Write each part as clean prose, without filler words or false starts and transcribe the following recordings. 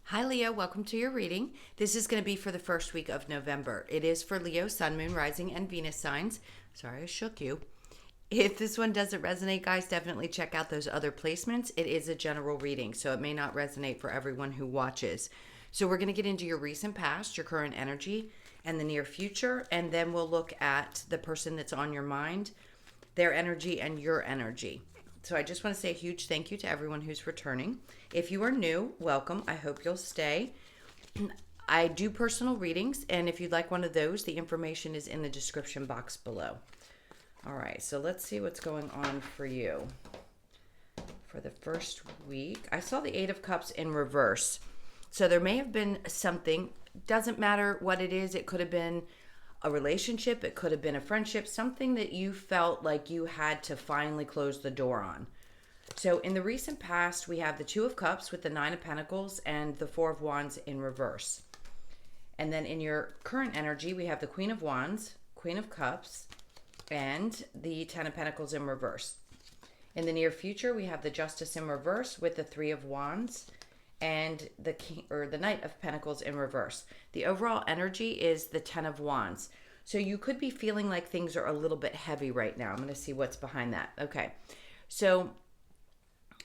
Hi Leo, welcome to your reading. This is going to be for the first week of November. It is for Leo, Sun, Moon, Rising, and Venus signs. Sorry, I shook you. If this one doesn't resonate, guys, definitely check out those other placements. It is a general reading, so it may not resonate for everyone who watches. So we're going to get into your recent past, your current energy, and the near future, and then we'll look at the person that's on your mind, their energy, and your energy. So I just want to say a huge thank you to everyone who's returning. If you are new, welcome. I hope you'll stay. I do personal readings, and if you'd like one of those, the information is in the description box below. All right, so let's see what's going on for you for the first week. I saw the Eight of Cups in reverse. So there may have been something, doesn't matter what it is. It could have been a relationship, it could have been a friendship, something that you felt like you had to finally close the door on. So in the recent past, we have the Two of Cups with the Nine of Pentacles and the Four of Wands in reverse. And then in your current energy, we have the Queen of Wands, Queen of Cups, and the Ten of Pentacles in reverse. In the near future, we have the Justice in reverse with the Three of Wands and the King, or the Knight of Pentacles in reverse. The overall energy is the Ten of Wands. So you could be feeling like things are a little bit heavy right now. I'm going to see what's behind that. Okay. So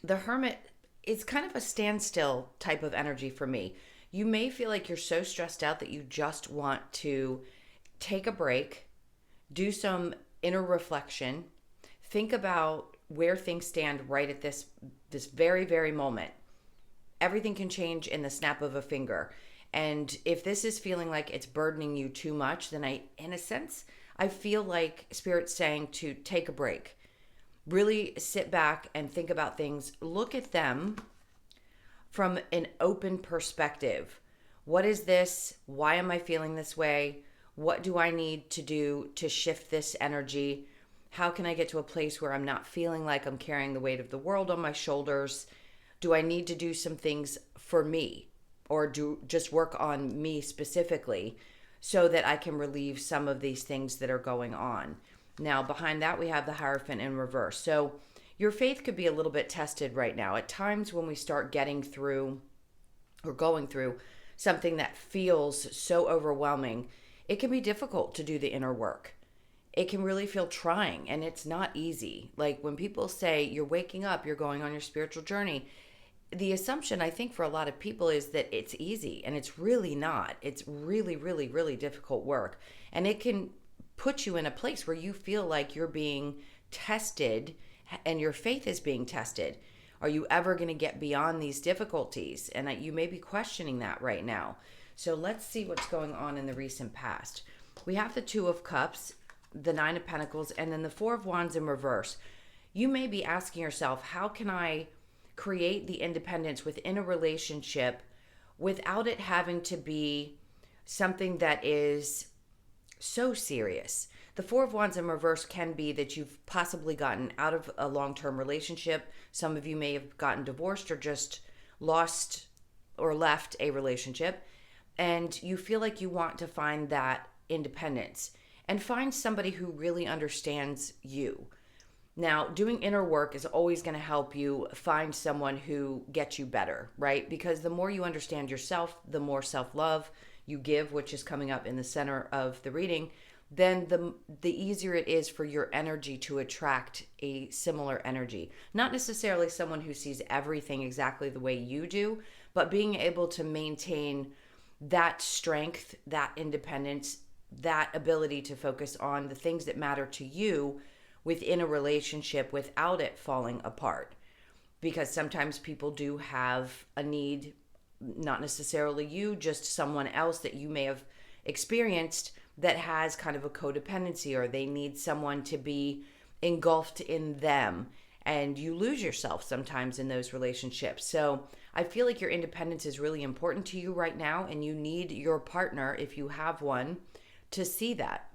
the Hermit is kind of a standstill type of energy for me. You may feel like you're so stressed out that you just want to take a break, do some inner reflection, think about where things stand right at this very, very moment. Everything can change in the snap of a finger. And if this is feeling like it's burdening you too much, then in a sense, I feel like Spirit's saying to take a break. Really sit back and think about things. Look at them from an open perspective. What is this? Why am I feeling this way? What do I need to do to shift this energy? How can I get to a place where I'm not feeling like I'm carrying the weight of the world on my shoulders? Do I need to do some things for me or do just work on me specifically so that I can relieve some of these things that are going on? Now, behind that, we have the Hierophant in reverse. So your faith could be a little bit tested right now. At times when we start getting through or going through something that feels so overwhelming, it can be difficult to do the inner work. It can really feel trying, and it's not easy. Like when people say you're waking up, you're going on your spiritual journey, the assumption I think for a lot of people is that it's easy, and it's really not. It's really, really, really difficult work. And it can put you in a place where you feel like you're being tested and your faith is being tested. Are you ever going to get beyond these difficulties? And you may be questioning that right now. So let's see what's going on in the recent past. We have the Two of Cups, the Nine of Pentacles, and then the Four of Wands in reverse. You may be asking yourself, how can I create the independence within a relationship without it having to be something that is so serious? The Four of Wands in reverse can be that you've possibly gotten out of a long-term relationship. Some of you may have gotten divorced or just lost or left a relationship, and you feel like you want to find that independence and find somebody who really understands you. Now, doing inner work is always going to help you find someone who gets you better, right? Because the more you understand yourself, the more self-love you give, which is coming up in the center of the reading, then the easier it is for your energy to attract a similar energy. Not necessarily someone who sees everything exactly the way you do, but being able to maintain that strength, that independence, that ability to focus on the things that matter to you within a relationship without it falling apart. Because sometimes people do have a need, not necessarily you, just someone else that you may have experienced that has kind of a codependency, or they need someone to be engulfed in them, and you lose yourself sometimes in those relationships. So I feel like your independence is really important to you right now, and you need your partner, if you have one, to see that.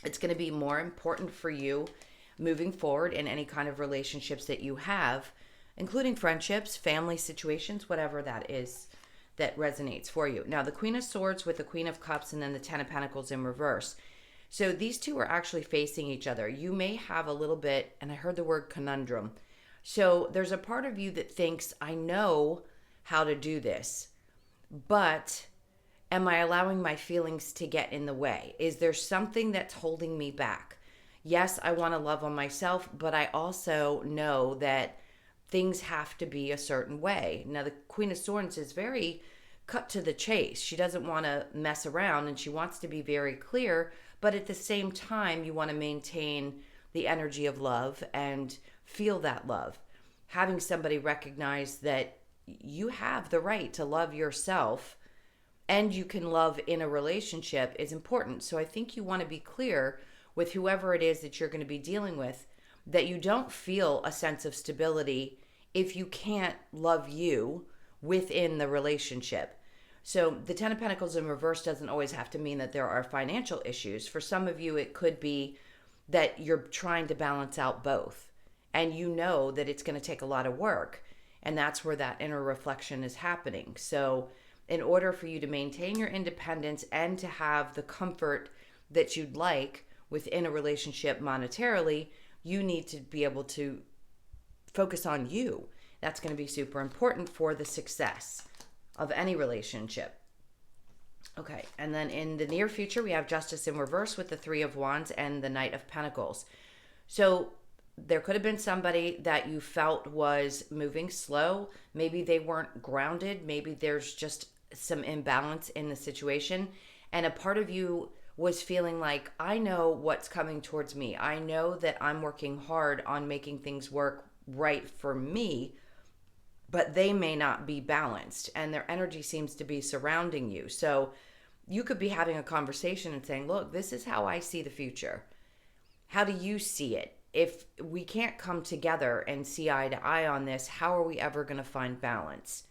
It's going to be more important for you moving forward in any kind of relationships that you have, including friendships, family situations, whatever that is that resonates for you. Now, the Queen of Swords with the Queen of Cups and then the Ten of Pentacles in reverse. So these two are actually facing each other. You may have a little bit, and I heard the word conundrum. So there's a part of you that thinks, I know how to do this. but am I allowing my feelings to get in the way? Is there something that's holding me back? Yes, I want to love on myself, but I also know that things have to be a certain way. Now, the Queen of Swords is very cut to the chase. She doesn't want to mess around and she wants to be very clear, but at the same time, you want to maintain the energy of love and feel that love. Having somebody recognize that you have the right to love yourself and you can love in a relationship is important. So I think you want to be clear with whoever it is that you're going to be dealing with that you don't feel a sense of stability if you can't love you within the relationship. So the Ten of Pentacles in reverse doesn't always have to mean that there are financial issues. For some of you, it could be that you're trying to balance out both. And you know that it's going to take a lot of work. And that's where that inner reflection is happening. So in order for you to maintain your independence and to have the comfort that you'd like within a relationship monetarily, you need to be able to focus on you. That's going to be super important for the success of any relationship. Okay, and then in the near future, we have Justice in reverse with the Three of Wands and the Knight of Pentacles. So there could have been somebody that you felt was moving slow. Maybe they weren't grounded. Maybe there's just some imbalance in the situation. And a part of you was feeling like, I know what's coming towards me. I know that I'm working hard on making things work right for me, but they may not be balanced and their energy seems to be surrounding you. So you could be having a conversation and saying, look, this is how I see the future. How do you see it? If we can't come together and see eye to eye on this, how are we ever going to find balance?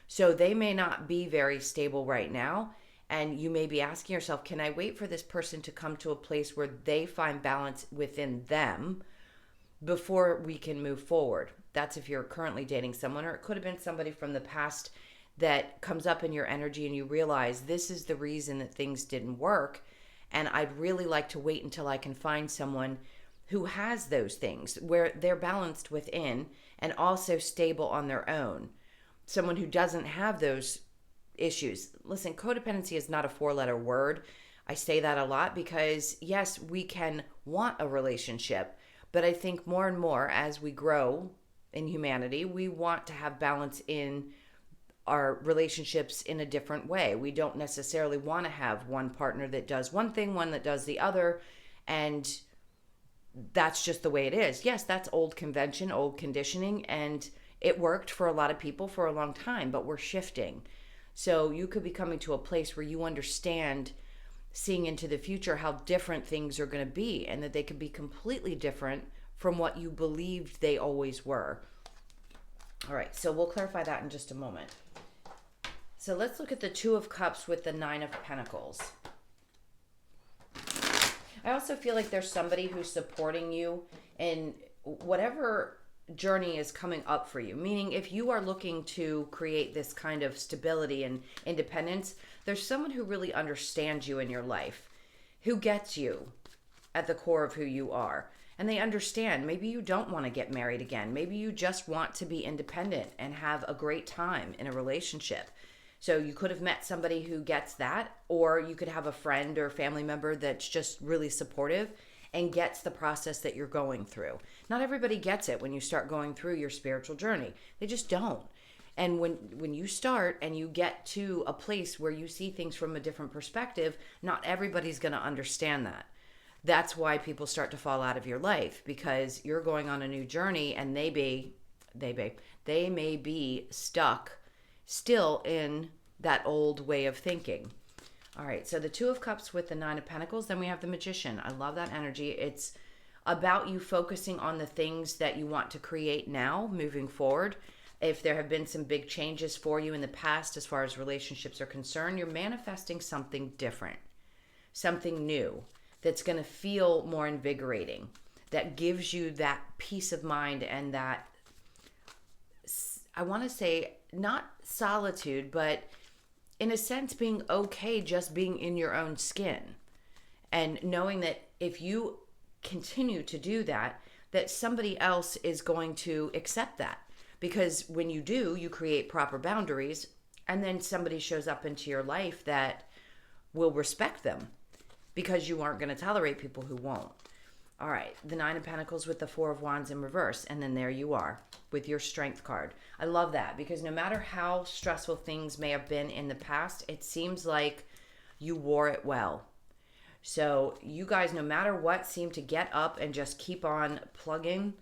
So they may not be very stable right now. And you may be asking yourself, can I wait for this person to come to a place where they find balance within them before we can move forward? That's if you're currently dating someone, or it could have been somebody from the past that comes up in your energy and you realize this is the reason that things didn't work. And I'd really like to wait until I can find someone who has those things where they're balanced within and also stable on their own. Someone who doesn't have those issues. Listen, codependency is not a 4-letter word. I say that a lot because yes, we can want a relationship, but I think more and more as we grow in humanity, we want to have balance in our relationships in a different way. We don't necessarily want to have one partner that does one thing, one that does the other, and that's just the way it is. Yes, that's old convention, old conditioning, and it worked for a lot of people for a long time, but we're shifting. So you could be coming to a place where you understand, seeing into the future, how different things are going to be and that they could be completely different from what you believed they always were. All right, so we'll clarify that in just a moment. So let's look at the Two of Cups with the Nine of Pentacles. I also feel like there's somebody who's supporting you in whatever journey is coming up for you. Meaning if you are looking to create this kind of stability and independence, there's someone who really understands you in your life, who gets you at the core of who you are. And they understand maybe you don't want to get married again. Maybe you just want to be independent and have a great time in a relationship. So you could have met somebody who gets that, or you could have a friend or family member that's just really supportive and gets the process that you're going through. Not everybody gets it when you start going through your spiritual journey. They just don't. And when you start and you get to a place where you see things from a different perspective, not everybody's going to understand that. That's why people start to fall out of your life, because you're going on a new journey and they may be stuck still in that old way of thinking. All right, so the Two of Cups with the Nine of Pentacles, then we have the Magician. I love that energy. It's about you focusing on the things that you want to create now, moving forward. If there have been some big changes for you in the past as far as relationships are concerned, you're manifesting something different, something new that's going to feel more invigorating, that gives you that peace of mind and that, I want to say, not solitude, but in a sense being okay just being in your own skin and knowing that if you continue to do that, that somebody else is going to accept that. Because when you do, you create proper boundaries And then somebody shows up into your life that will respect them because you aren't going to tolerate people who won't. All right, the Nine of Pentacles with the Four of Wands in reverse. And then there you are with your Strength card. I love that because no matter how stressful things may have been in the past, it seems like you wore it well. So you guys, no matter what, seem to get up and just keep on plugging,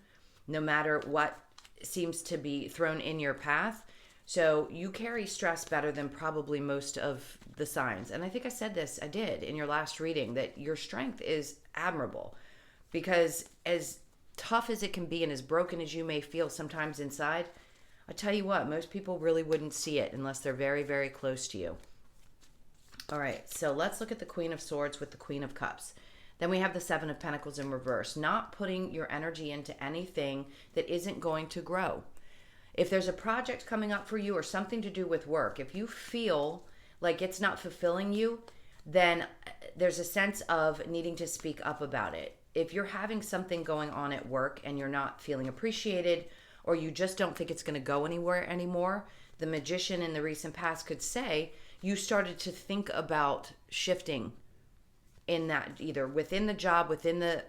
no matter what seems to be thrown in your path. So you carry stress better than probably most of the signs. And I think I did in your last reading, that your strength is admirable. Because as tough as it can be and as broken as you may feel sometimes inside, I tell you what, most people really wouldn't see it unless they're very, very close to you. All right, so let's look at the Queen of Swords with the Queen of Cups. Then we have the Seven of Pentacles in reverse. Not putting your energy into anything that isn't going to grow. If there's a project coming up for you or something to do with work, if you feel like it's not fulfilling you, then there's a sense of needing to speak up about it. If you're having something going on at work and you're not feeling appreciated, or you just don't think it's going to go anywhere anymore, the Magician in the recent past could say you started to think about shifting in that, either within the job, within the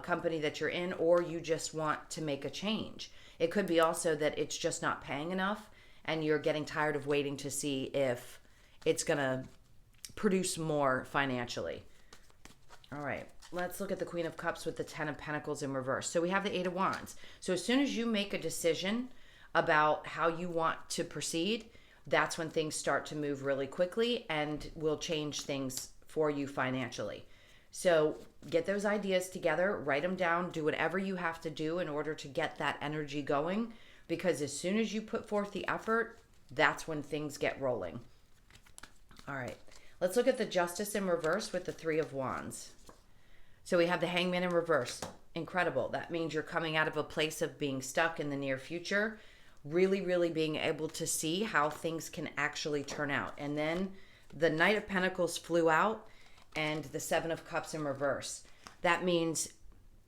company that you're in, or you just want to make a change. It could be also that it's just not paying enough and you're getting tired of waiting to see if it's going to produce more financially. All right, let's look at the Queen of Cups with the Ten of Pentacles in reverse. So we have the Eight of Wands. So as soon as you make a decision about how you want to proceed, that's when things start to move really quickly and will change things for you financially. So get those ideas together, write them down, do whatever you have to do in order to get that energy going, because as soon as you put forth the effort, that's when things get rolling. All right, let's look at the Justice in reverse with the Three of Wands. So we have the Hangman in reverse. Incredible. That means you're coming out of a place of being stuck in the near future, really, really being able to see how things can actually turn out. And then the Knight of Pentacles flew out and the Seven of Cups in reverse. That means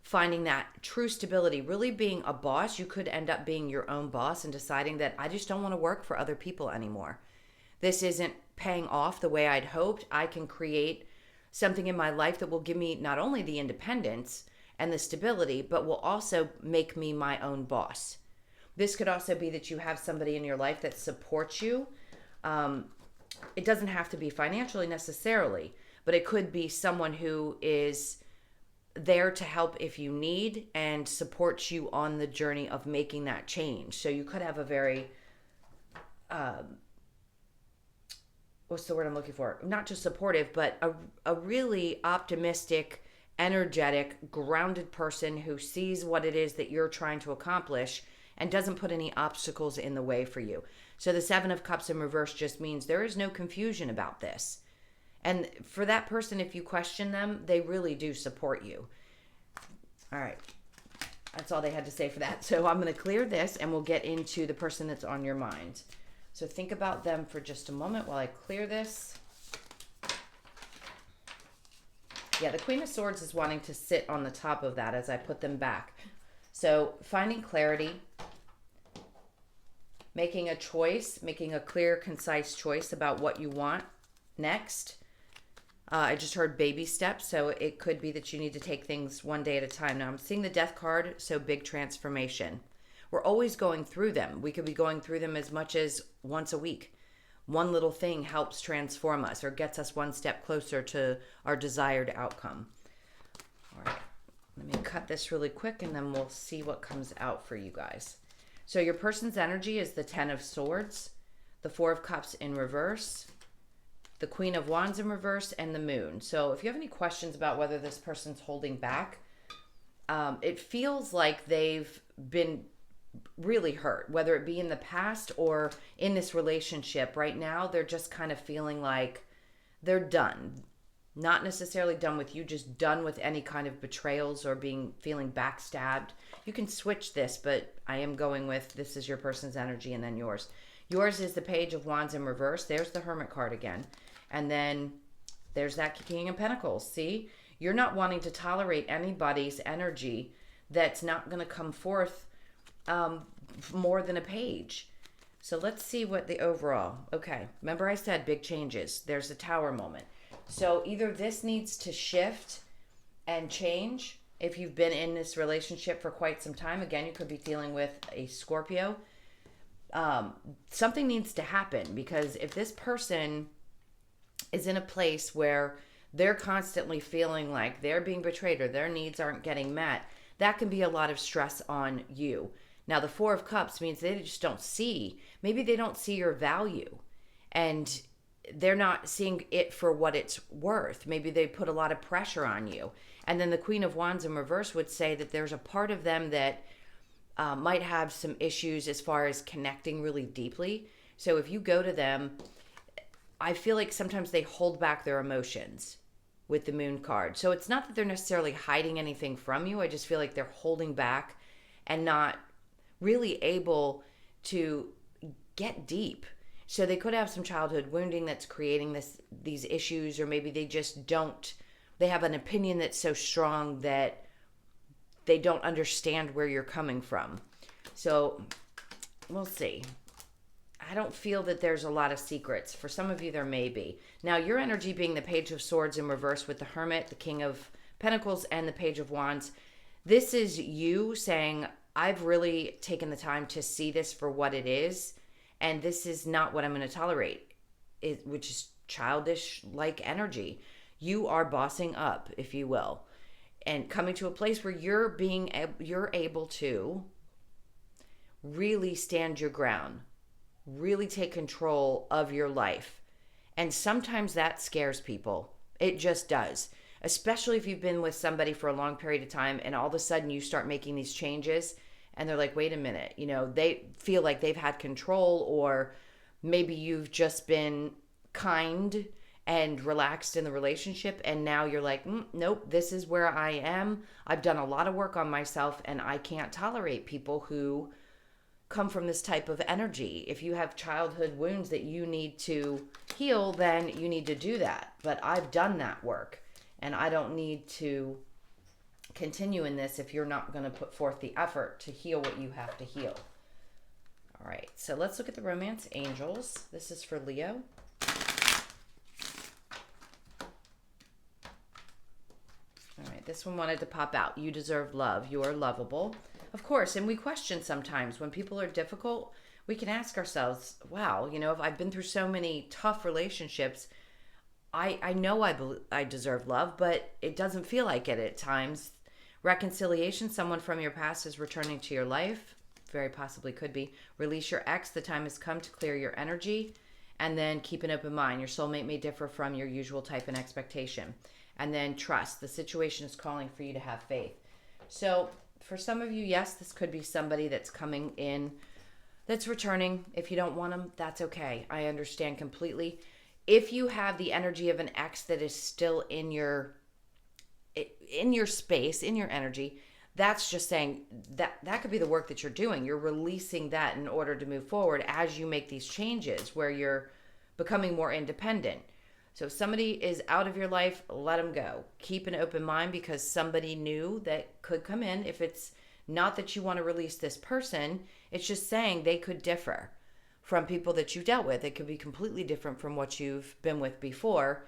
finding that true stability, really being a boss. You could end up being your own boss and deciding that I just don't want to work for other people anymore. This isn't paying off the way I'd hoped. I can create something in my life that will give me not only the independence and the stability, but will also make me my own boss. This could also be that you have somebody in your life that supports you. It doesn't have to be financially necessarily, but it could be someone who is there to help if you need and supports you on the journey of making that change. So you could have a very, what's the word I'm looking for? Not just supportive, but a really optimistic, energetic, grounded person who sees what it is that you're trying to accomplish and doesn't put any obstacles in the way for you. So the Seven of Cups in reverse just means there is no confusion about this. And for that person, if you question them, they really do support you. All right. That's all they had to say for that. So I'm going to clear this and we'll get into the person that's on your mind. So think about them for just a moment while I clear this. Yeah, the Queen of Swords is wanting to sit on the top of that as I put them back. So finding clarity, making a choice, making a clear, concise choice about what you want next. I just heard baby steps, so it could be that you need to take things one day at a time. Now I'm seeing the Death card, so big transformation. We're always going through them. We could be going through them as much as once a week. One little thing helps transform us or gets us one step closer to our desired outcome. All right, let me cut this really quick and then we'll see what comes out for you guys. So your person's energy is the Ten of Swords, the Four of Cups in reverse, the Queen of Wands in reverse, and the Moon. So if you have any questions about whether this person's holding back, it feels like they've been really hurt, whether it be in the past or in this relationship. Right now, they're just kind of feeling like they're done. Not necessarily done with you, just done with any kind of betrayals or feeling backstabbed. You can switch this, but I am going with this is your person's energy and then yours. Yours is the Page of Wands in reverse. There's the Hermit card again. And then there's that King of Pentacles. See, you're not wanting to tolerate anybody's energy that's not going to come forth more than a page. So let's see what the overall. Okay, remember I said big changes. There's a Tower moment. So either this needs to shift and change if you've been in this relationship for quite some time. Again, you could be dealing with a Scorpio. Something needs to happen, because if this person is in a place where they're constantly feeling like they're being betrayed or their needs aren't getting met, that can be a lot of stress on you. Now, the Four of Cups means they just don't see, maybe they don't see your value, and they're not seeing it for what it's worth. Maybe they put a lot of pressure on you. And then the Queen of Wands in reverse would say that there's a part of them that might have some issues as far as connecting really deeply. So if you go to them, I feel like sometimes they hold back their emotions with the Moon card. So it's not that they're necessarily hiding anything from you. I just feel like they're holding back and not really able to get deep. So they could have some childhood wounding that's creating these issues, or maybe they have an opinion that's so strong that they don't understand where you're coming from. So we'll see. I don't feel that there's a lot of secrets. For some of you, there may be. Now, your energy being the Page of Swords in reverse with the Hermit, the King of Pentacles, and the Page of Wands. This is you saying, I've really taken the time to see this for what it is, and this is not what I'm going to tolerate, which is childish-like energy. You are bossing up, if you will, and coming to a place where you're able to really stand your ground, really take control of your life. And sometimes that scares people. It just does. Especially if you've been with somebody for a long period of time and all of a sudden you start making these changes and they're like, wait a minute, they feel like they've had control, or maybe you've just been kind and relaxed in the relationship, and now you're like, nope, this is where I am. I've done a lot of work on myself, and I can't tolerate people who come from this type of energy. If you have childhood wounds that you need to heal, then you need to do that. But I've done that work, and I don't need to continue in this if you're not going to put forth the effort to heal what you have to heal. All right, so let's look at the romance angels. This is for Leo. All right, this one wanted to pop out. You deserve love. You are lovable. Of course, and we question sometimes when people are difficult, we can ask ourselves, wow, if I've been through so many tough relationships, I know I deserve love, but it doesn't feel like it at times. Reconciliation, someone from your past is returning to your life. Very possibly could be. Release your ex. The time has come to clear your energy. And then keep an open mind. Your soulmate may differ from your usual type and expectation. And then trust. The situation is calling for you to have faith. So for some of you, yes, this could be somebody that's coming in, that's returning. If you don't want them, that's okay. I understand completely. If you have the energy of an ex that is still in your space, in your energy, that's just saying that could be the work that you're doing. You're releasing that in order to move forward as you make these changes where you're becoming more independent. So if somebody is out of your life, let them go. Keep an open mind, because somebody new that could come in. If it's not that you want to release this person, it's just saying they could differ from people that you've dealt with. It could be completely different from what you've been with before.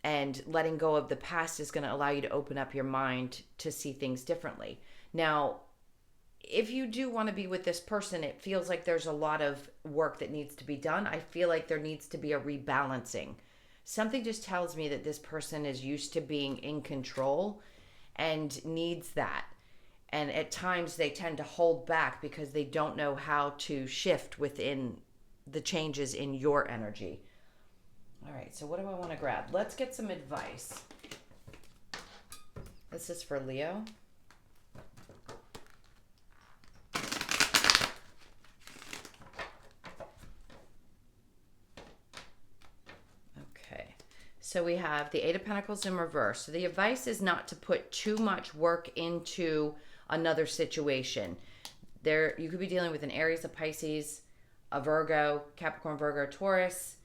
And letting go of the past is going to allow you to open up your mind to see things differently. Now, if you do want to be with this person, it feels like there's a lot of work that needs to be done. I feel like there needs to be a rebalancing. Something just tells me that this person is used to being in control and needs that. And at times they tend to hold back because they don't know how to shift within the changes in your energy. All right, so what do I want to grab? Let's get some advice. This is for Leo. Okay, so we have the Eight of Pentacles in reverse. So the advice is not to put too much work into another situation. You could be dealing with an Aries, a Pisces, a Virgo, Capricorn, Virgo, Taurus,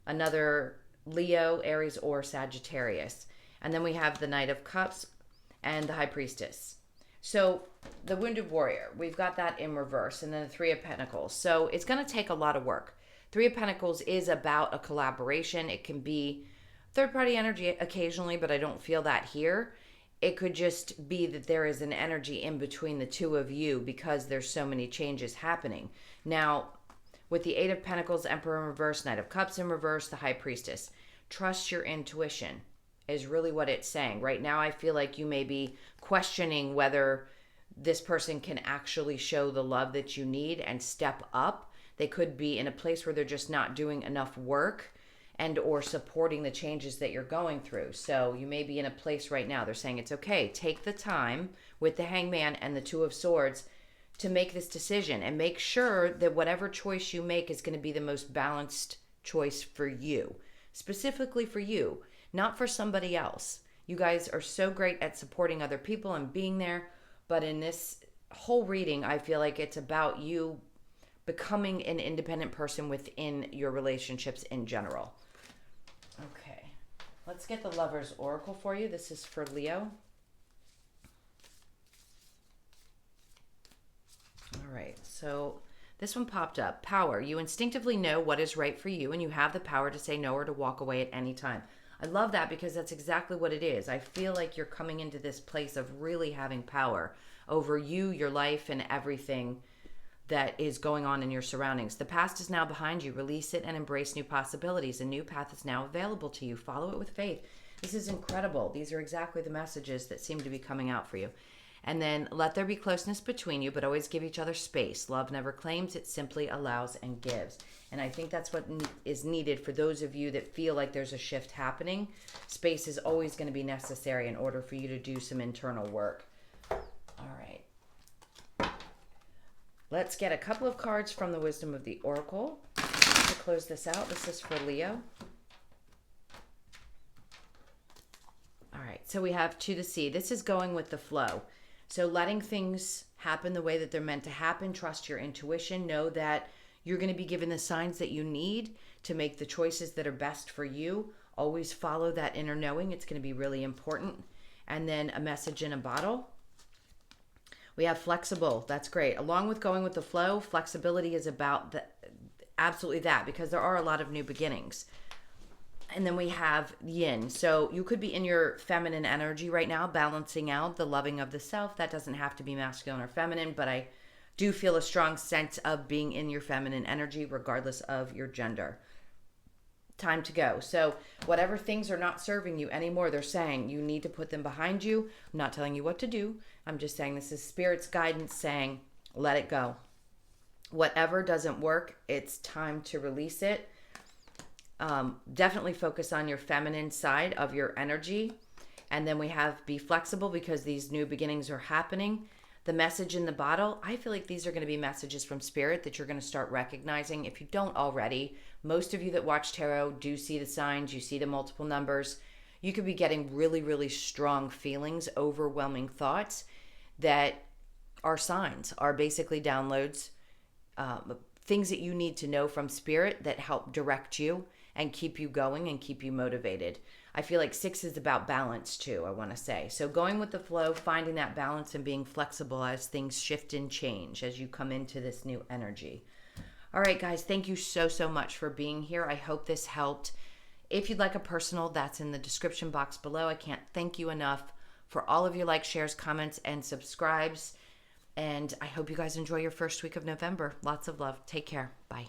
another Leo, Aries, or Sagittarius. And then we have the Knight of Cups and the High Priestess. So the Wounded Warrior, we've got that in reverse, and then the Three of Pentacles. So it's going to take a lot of work. Three of Pentacles is about a collaboration. It can be third-party energy occasionally, but I don't feel that here. It could just be that there is an energy in between the two of you because there's so many changes happening. Now, with the Eight of Pentacles, Emperor in reverse, Knight of Cups in reverse, the High Priestess, trust your intuition is really what it's saying. Right now, I feel like you may be questioning whether this person can actually show the love that you need and step up. They could be in a place where they're just not doing enough work and or supporting the changes that you're going through. So you may be in a place right now. They're saying it's okay. Take the time with the Hangman and the Two of Swords to make this decision and make sure that whatever choice you make is going to be the most balanced choice for you, specifically for you, not for somebody else. You guys are so great at supporting other people and being there, but in this whole reading, I feel like it's about you becoming an independent person within your relationships in general. Okay, let's get the Lover's Oracle for you. This is for Leo. All right, so this one popped up. Power. You instinctively know what is right for you, and you have the power to say no or to walk away at any time. I love that because that's exactly what it is. I feel like you're coming into this place of really having power over you, your life, and everything that is going on in your surroundings. The past is now behind you. Release it and embrace new possibilities. A new path is now available to you. Follow it with faith. This is incredible. These are exactly the messages that seem to be coming out for you. And then let there be closeness between you, but always give each other space. Love never claims, it simply allows and gives. And I think that's what is needed for those of you that feel like there's a shift happening. Space is always going to be necessary in order for you to do some internal work. All right. Let's get a couple of cards from the Wisdom of the Oracle to close this out. This is for Leo. All right, so we have To the Sea. This is going with the flow. So letting things happen the way that they're meant to happen. Trust your intuition. Know that you're going to be given the signs that you need to make the choices that are best for you. Always follow that inner knowing. It's going to be really important. And then a message in a bottle. We have flexible. That's great. Along with going with the flow, flexibility is about absolutely that, because there are a lot of new beginnings. And then we have yin. So you could be in your feminine energy right now, balancing out the loving of the self. That doesn't have to be masculine or feminine, but I do feel a strong sense of being in your feminine energy regardless of your gender. Time to go. So whatever things are not serving you anymore, they're saying you need to put them behind you. I'm not telling you what to do. I'm just saying this is Spirit's guidance saying, let it go. Whatever doesn't work, it's time to release it. Definitely focus on your feminine side of your energy. And then we have be flexible because these new beginnings are happening. The message in the bottle, I feel like these are going to be messages from Spirit that you're going to start recognizing. If you don't already, most of you that watch tarot do see the signs. You see the multiple numbers. You could be getting really, really strong feelings, overwhelming thoughts that are signs, are basically downloads, things that you need to know from Spirit that help direct you and keep you going and keep you motivated. I feel like 6 is about balance too, I want to say. So going with the flow, finding that balance and being flexible as things shift and change as you come into this new energy. All right, guys, thank you so, so much for being here. I hope this helped. If you'd like a personal, that's in the description box below. I can't thank you enough for all of your likes, shares, comments, and subscribes. And I hope you guys enjoy your first week of November. Lots of love. Take care. Bye.